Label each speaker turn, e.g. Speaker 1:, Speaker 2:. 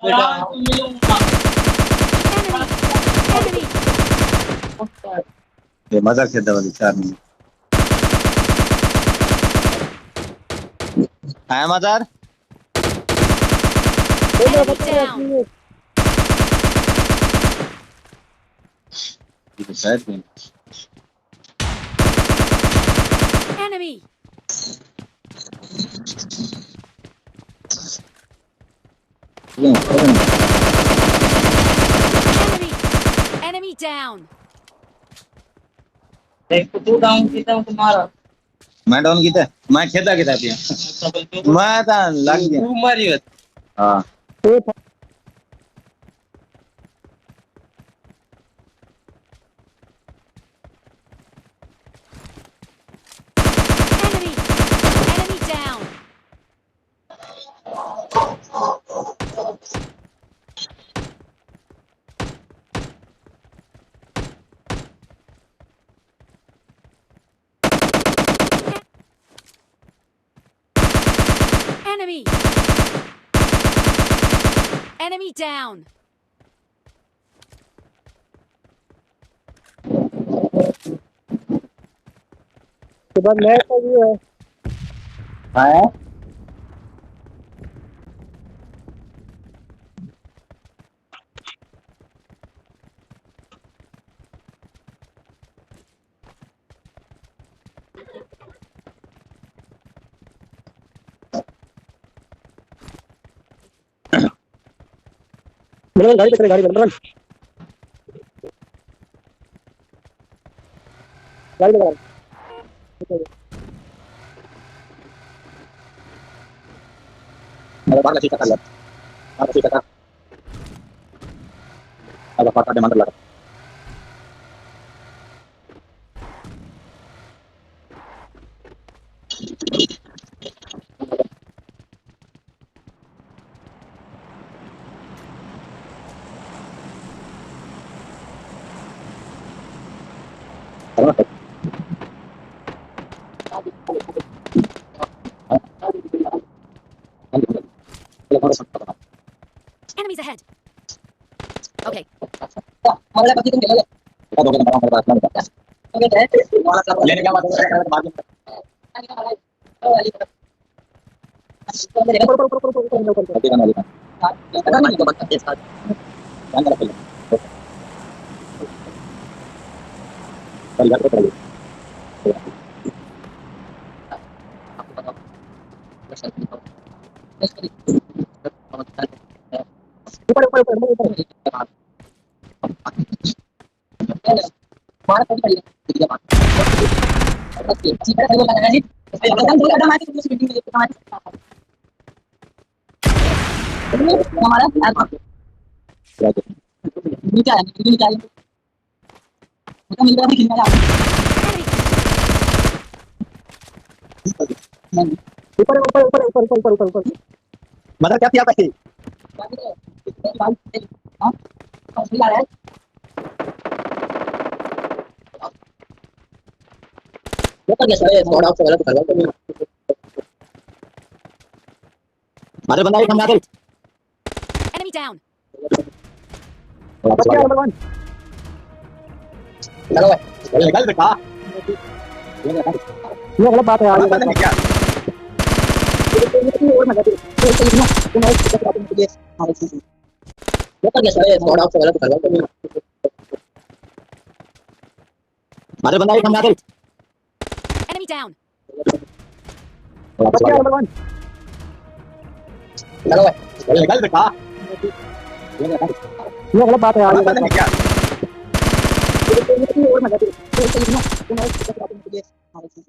Speaker 1: Enemy.
Speaker 2: ये मजाक करता वाली 4 मिनट है मजार
Speaker 1: Enemy down.
Speaker 2: ये शायद नहीं
Speaker 1: Enemy. Enemy. Enemy down.
Speaker 3: एक तो तू डाउन किया हूं तुम्हारा
Speaker 2: मैं डाउन कीता मैं खेदा कीता पिया मैं ता लग गया
Speaker 3: तू मारी है
Speaker 2: हां
Speaker 1: Enemy. Enemy down. Enemy. Enemy down.
Speaker 4: के बाद मैं तो ये है
Speaker 2: हां
Speaker 4: मेरे गाड़ी पे गाड़ी बंद गाड़ी लगा
Speaker 2: अरे बाहर सीधा कर ले बाहर सीधा कर अब पाटा दे मंत्र लगा
Speaker 1: Enemies ahead. Okay.
Speaker 3: हमारे पति तुम खेलोगे
Speaker 2: दो के नंबर हमारे पास नहीं है
Speaker 3: ओके
Speaker 2: लेने का मतलब मार दूं अभी गाना लिखा
Speaker 3: अगर नहीं तो बता के साथ
Speaker 2: गाना लगा परिवार को पढ़िए
Speaker 4: ऊपर ऊपर ऊपर ऊपर
Speaker 3: मार पड़ी पड़ी बस ये सीधा वो लगा जी एकदम दो कदम आके उस मीटिंग में देखो हमारा नीचे आया मतलब मिल रहा है खेलने वाला
Speaker 4: ऊपर ऊपर ऊपर ऊपर ऊपर ऊपर ऊपर
Speaker 2: मतलब क्या किया भाई
Speaker 3: हां सही आ रहा है वो तो कैसा है थोड़ा सा गलत कर रहा हूं
Speaker 2: मारे बंदा एक हम आगे
Speaker 1: Enemy down.
Speaker 4: बच्चा नंबर 1
Speaker 3: चलो भाई
Speaker 2: निकल बेटा
Speaker 4: ये गलत बात है यार
Speaker 2: पता नहीं क्या
Speaker 3: और ना करते तुम और कुछ बात मुझे हमारे से वो तो कैसा है थोड़ा सा गलत कर रहा हूं
Speaker 2: मारे बंदा एक हम आगे
Speaker 1: Enemy down.
Speaker 4: बच्चा नंबर 1
Speaker 3: चलो भाई
Speaker 2: निकल बेटा
Speaker 4: ये गलत बात है यार
Speaker 2: पता नहीं क्या
Speaker 3: और ना करते तुम और कुछ बात मुझे हमारे से